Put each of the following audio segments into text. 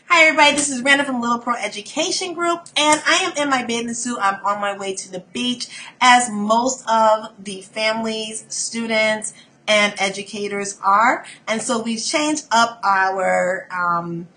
Hi everybody, this is Randa from Little Pro Education Group, and I am in my bathing suit. I'm on my way to the beach, as most of the families, students, and educators are. And so we've changed up our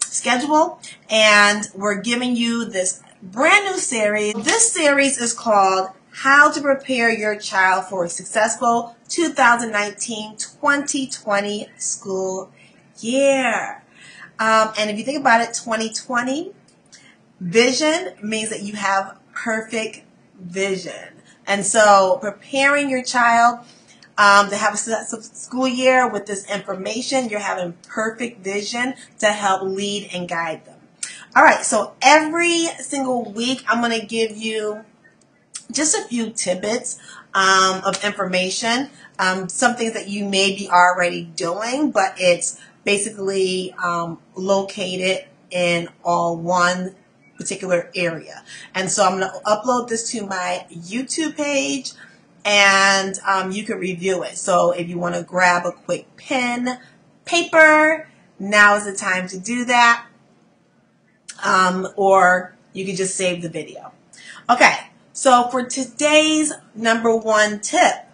schedule, and we're giving you this brand new series. This series is called How to Prepare Your Child for a Successful 2019-2020 School Year. And if you think about it, 2020 vision means that you have perfect vision. And so preparing your child to have a successful school year with this information, you're having perfect vision to help lead and guide them. All right, so every single week I'm going to give you just a few tidbits of information, some things that you may be already doing, but it's basically located in all one particular area. And so I'm going to upload this to my YouTube page, and you can review it. So if you want to grab a quick pen, paper, now is the time to do that, or you can just save the video. Okay. So for today's number one tip,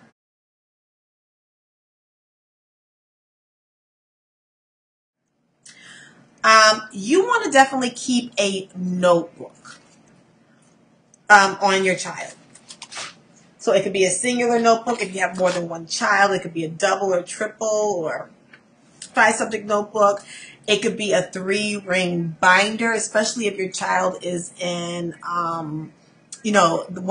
you want to definitely keep a notebook on your child. So it could be a singular notebook if you have more than one child. It could be a double or triple or 5-subject notebook. It could be a 3-ring binder, especially if your child is in one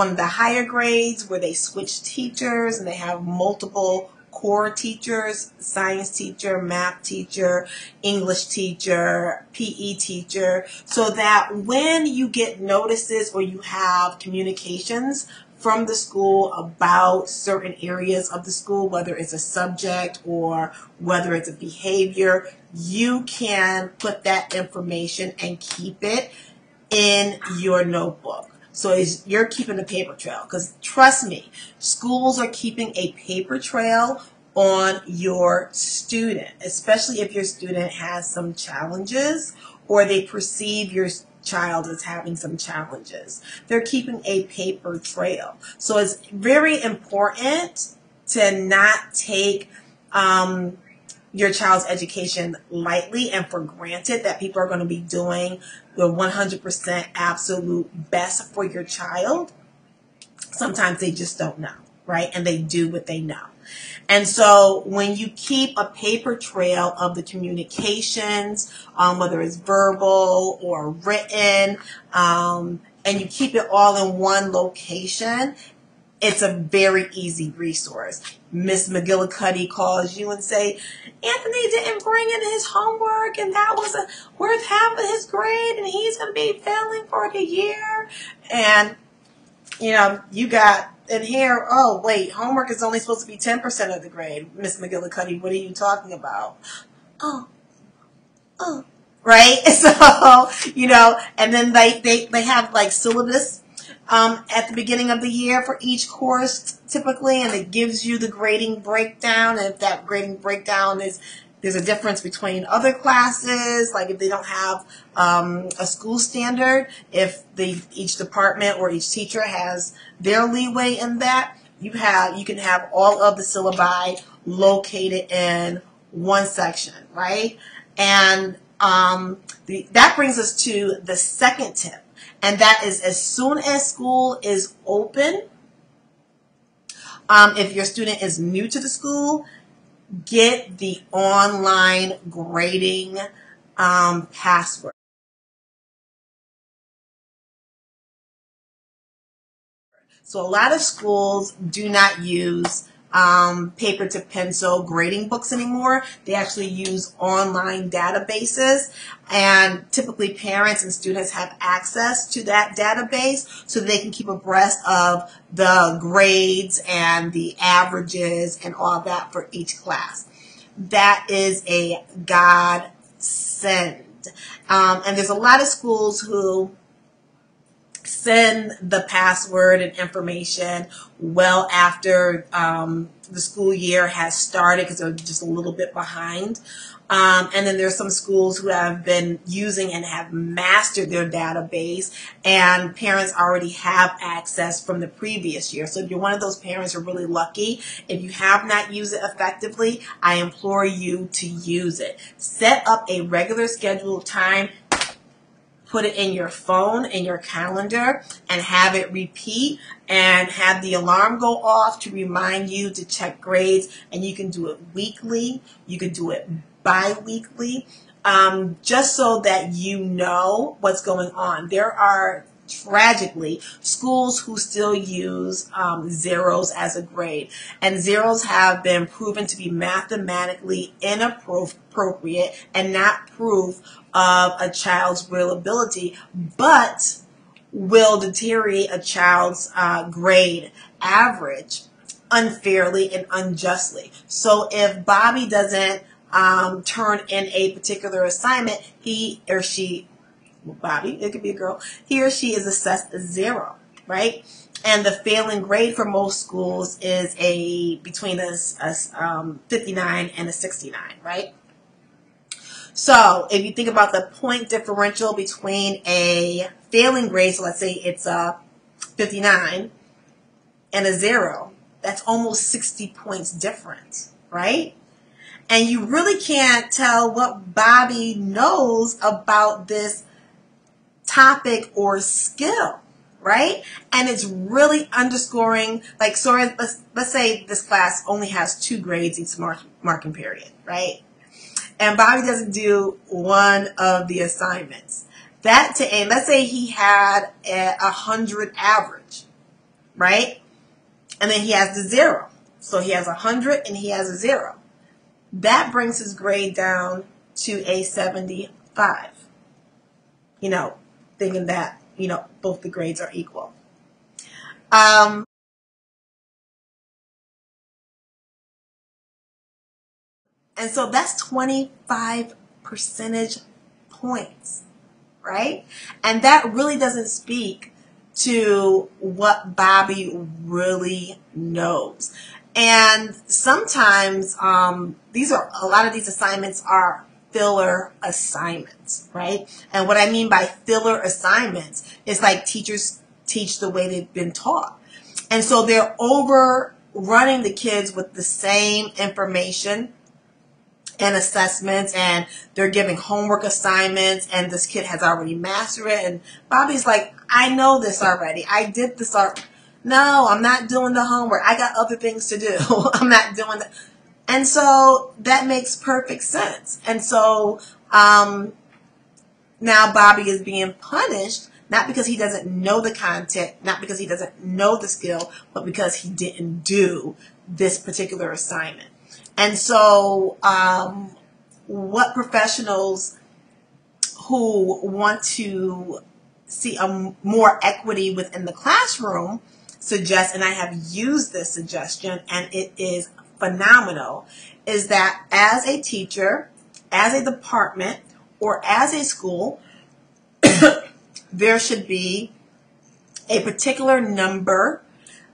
of the higher grades where they switch teachers and they have multiple core teachers, science teacher, math teacher, English teacher, PE teacher, so that when you get notices or you have communications from the school about certain areas of the school, whether it's a subject or whether it's a behavior, you can put that information and keep it in your notebook. So you're keeping a paper trail, because trust me, schools are keeping a paper trail on your student, especially if your student has some challenges or they perceive your child as having some challenges. They're keeping a paper trail. So it's very important to not take your child's education lightly and for granted that people are going to be doing the 100% absolute best for your child. Sometimes they just don't know, right? And they do what they know. And so when you keep a paper trail of the communications, whether it's verbal or written, and you keep it all in one location, it's a very easy resource. Miss McGillicuddy calls you and say, Anthony didn't bring in his homework, and that was worth half of his grade, and he's going to be failing for the year. And, you got in here, oh, wait, homework is only supposed to be 10% of the grade. Miss McGillicuddy, what are you talking about? Oh. Right? So, and then they have like syllabus at the beginning of the year for each course typically, and it gives you the grading breakdown. And if that grading breakdown there's a difference between other classes, like if they don't have a school standard, if each department or each teacher has their leeway in that, you can have all of the syllabi located in one section, right? And that brings us to the second tip. And that is, as soon as school is open, if your student is new to the school, get the online grading password. So a lot of schools do not use paper to pencil grading books anymore. They actually use online databases, and typically parents and students have access to that database so they can keep abreast of the grades and the averages and all that for each class. That is a godsend. And there's a lot of schools who send the password and information well after the school year has started because they're just a little bit behind. And then there's some schools who have been using and have mastered their database, and parents already have access from the previous year. So if you're one of those parents who are really lucky, if you have not used it effectively, I implore you to use it. Set up a regular scheduled time. Put it in your phone, in your calendar, and have it repeat, and have the alarm go off to remind you to check grades. And you can do it weekly. You can do it bi-weekly, just so that you know what's going on. There are, tragically, schools who still use zeros as a grade. And zeros have been proven to be mathematically inappropriate and not proof of a child's real ability, but will deteriorate a child's grade average unfairly and unjustly. So if Bobby doesn't turn in a particular assignment, he or she, Bobby, it could be a girl, he or she is assessed a 0, right? And the failing grade for most schools is between a 59 and a 69, right? So if you think about the point differential between a failing grade, so let's say it's a 59 and a 0, that's almost 60 points difference, right? And you really can't tell what Bobby knows about this topic or skill, right? And it's really underscoring, like, so let's say this class only has 2 grades each marking period, right? And Bobby doesn't do one of the assignments. That to end, let's say he had a 100 average, right? And then he has the 0. So he has 100 and he has a 0. That brings his grade down to a 75. You know, thinking that, you know, both the grades are equal. And so that's 25 percentage points, right? And that really doesn't speak to what Bobby really knows. And sometimes a lot of these assignments are filler assignments, right? And what I mean by filler assignments is like teachers teach the way they've been taught. And so they're overrunning the kids with the same information and assessments, and they're giving homework assignments, and this kid has already mastered it. And Bobby's like, I know this already. I did this already. No, I'm not doing the homework. I got other things to do. I'm not doing that. And so that makes perfect sense. And so now Bobby is being punished, not because he doesn't know the content, not because he doesn't know the skill, but because he didn't do this particular assignment. And so what professionals who want to see more equity within the classroom suggest, and I have used this suggestion, and it is phenomenal, is that as a teacher, as a department, or as a school, there should be a particular number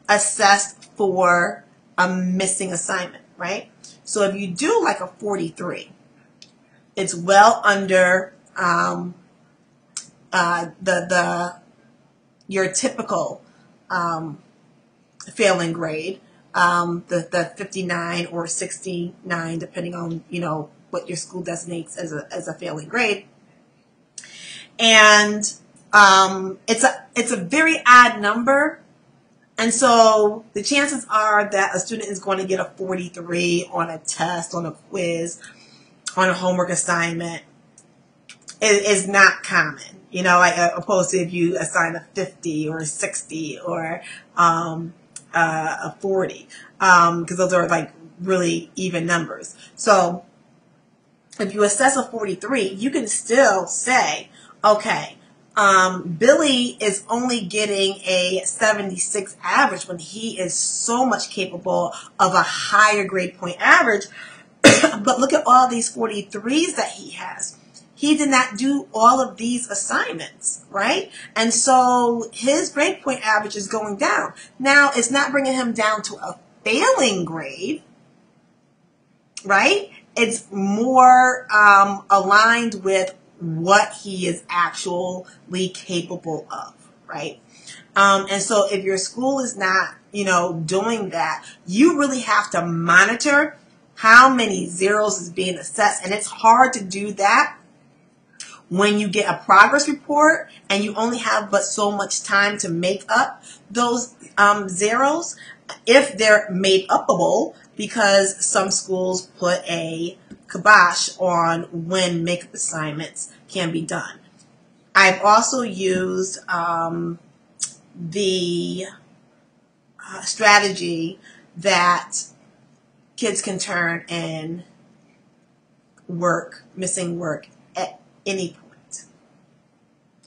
assessed for a missing assignment, right? So if you do like a 43, it's well under your typical failing grade, the 59 or 69, depending on, you know, what your school designates as a failing grade. And it's a very odd number. And so the chances are that a student is going to get a 43 on a test, on a quiz, on a homework assignment. It is not common, you know, like opposed to if you assign a 50 or a 60 or a 40, because those are like really even numbers. So if you assess a 43, you can still say, okay, Billy is only getting a 76 average when he is so much capable of a higher grade point average. But look at all these 43s that he has. He did not do all of these assignments, right? And so his grade point average is going down. Now, it's not bringing him down to a failing grade, right? It's more aligned with what he is actually capable of, right? And so if your school is not, doing that, you really have to monitor how many zeros is being assessed. And it's hard to do that when you get a progress report and you only have but so much time to make up those zeros, if they're made upable, because some schools put a kibosh on when makeup assignments can be done. I've also used the strategy that kids can turn in missing work at any point,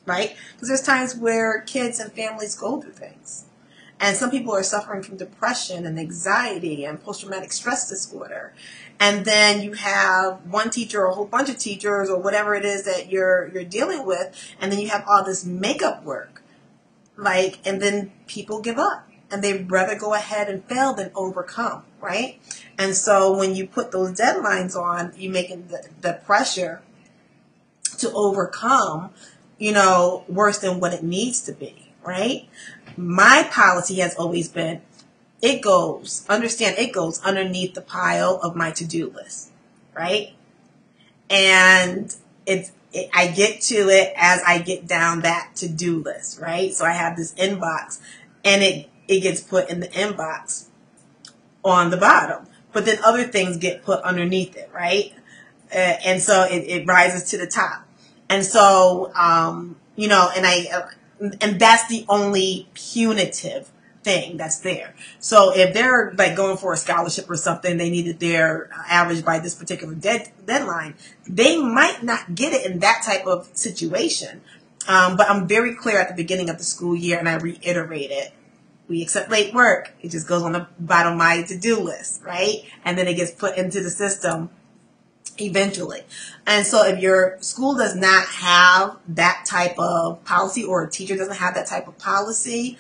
right? Because there's times where kids and families go through things. And some people are suffering from depression and anxiety and post-traumatic stress disorder. And then you have one teacher or a whole bunch of teachers or whatever it is that you're dealing with, and then you have all this makeup work. And then people give up. And they'd rather go ahead and fail than overcome, right? And so when you put those deadlines on, you making the pressure to overcome, worse than what it needs to be, right? My policy has always been, it goes underneath the pile of my to-do list, right? And I get to it as I get down that to-do list, right? So I have this inbox, and it gets put in the inbox on the bottom, but then other things get put underneath it, right? And so it rises to the top. And so, and that's the only punitive thing that's there. So if they're going for a scholarship or something, they needed their average by this particular deadline, they might not get it in that type of situation. But I'm very clear at the beginning of the school year, and I reiterate it. We accept late work. It just goes on the bottom of my to-do list, right? And then it gets put into the system eventually. And so if your school does not have that type of policy, or a teacher doesn't have that type of policy,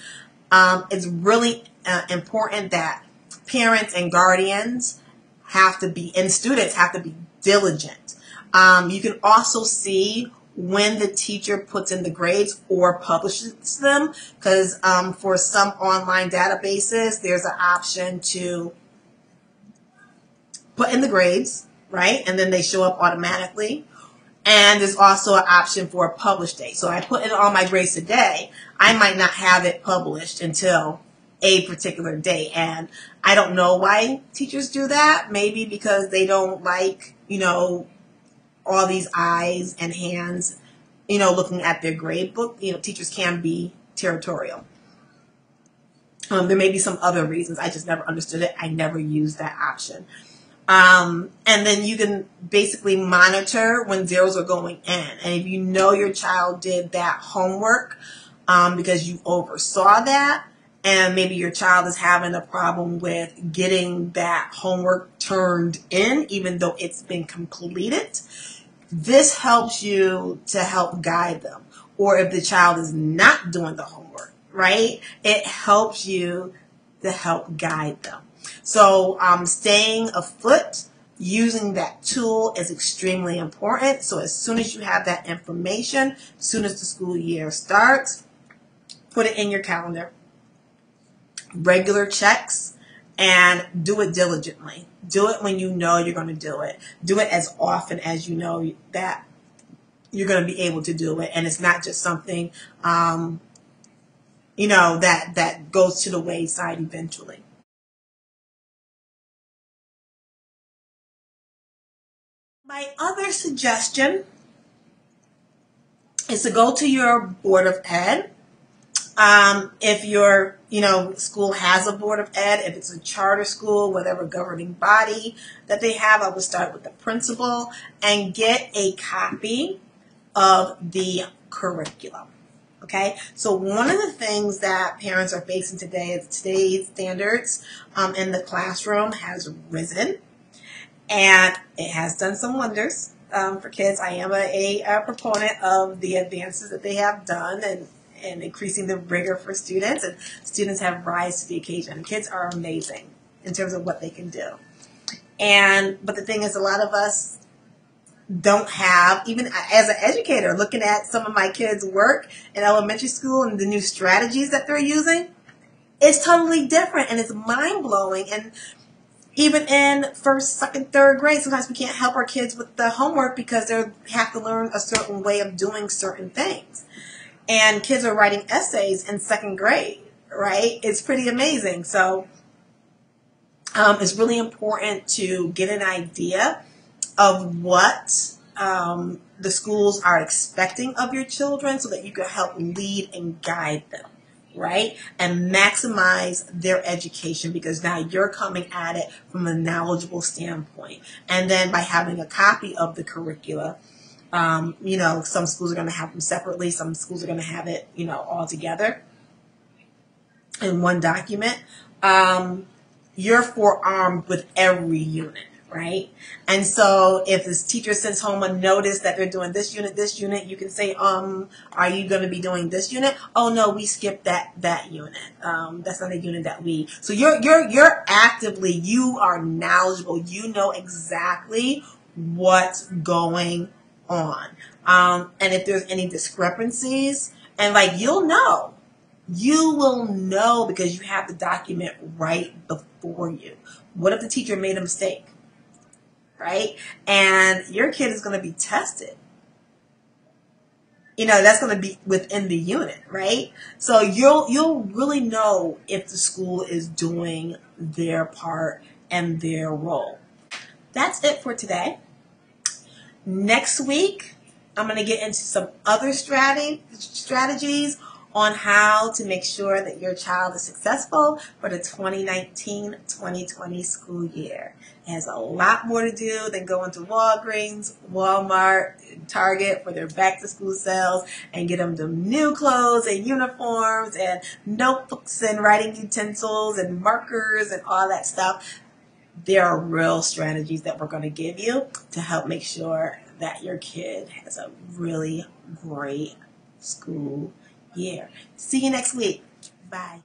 it's really important that parents and guardians and students have to be diligent. You can also see when the teacher puts in the grades or publishes them, because for some online databases, there's an option to put in the grades, right? And then they show up automatically. And there's also an option for a publish date. So I put in all my grades today. I might not have it published until a particular day. And I don't know why teachers do that. Maybe because they don't like, all these eyes and hands, looking at their grade book. Teachers can be territorial. There may be some other reasons. I just never understood it. I never used that option. And then you can basically monitor when zeros are going in. And if you know your child did that homework because you oversaw that, and maybe your child is having a problem with getting that homework turned in, even though it's been completed, this helps you to help guide them. Or if the child is not doing the homework, right? It helps you to help guide them. So staying afoot, using that tool is extremely important. So as soon as you have that information, as soon as the school year starts, put it in your calendar. Regular checks, and do it diligently. Do it when you know you're going to do it. Do it as often as you know that you're going to be able to do it. And it's not just something, that goes to the wayside eventually. My other suggestion is to go to your Board of Ed. If your, school has a Board of Ed, if it's a charter school, whatever governing body that they have, I would start with the principal and get a copy of the curriculum. Okay, so one of the things that parents are facing today is today's standards in the classroom has risen, and it has done some wonders for kids. I am a proponent of the advances that they have done and increasing the rigor for students, and students have rise to the occasion. Kids are amazing. in terms of what they can do. But the thing is, a lot of us don't have, even as an educator, looking at some of my kids' work in elementary school and the new strategies that they're using, it's totally different and it's mind-blowing. And even in first, second, third grade, sometimes we can't help our kids with the homework because they have to learn a certain way of doing certain things. And kids are writing essays in second grade, right? It's pretty amazing. So it's really important to get an idea of what the schools are expecting of your children so that you can help lead and guide them, right? And maximize their education, because now you're coming at it from a knowledgeable standpoint. And then by having a copy of the curricula, some schools are going to have them separately. Some schools are going to have it, all together in one document. You're forearmed with every unit, right? And so if this teacher sends home a notice that they're doing this unit, you can say, are you going to be doing this unit? Oh no, we skipped that unit. That's not a unit that we. So you're actively, you are knowledgeable. You know exactly what's going on. And if there's any discrepancies, and you will know because you have the document right before you. What if the teacher made a mistake, right? And your kid is going to be tested. That's going to be within the unit, right? So you'll really know if the school is doing their part and their role. That's it for today. Next week, I'm going to get into some other strategies on how to make sure that your child is successful for the 2019-2020 school year. It has a lot more to do than going to Walgreens, Walmart, Target for their back-to-school sales and get them the new clothes and uniforms and notebooks and writing utensils and markers and all that stuff. There are real strategies that we're going to give you to help make sure that your kid has a really great school year. See you next week. Bye.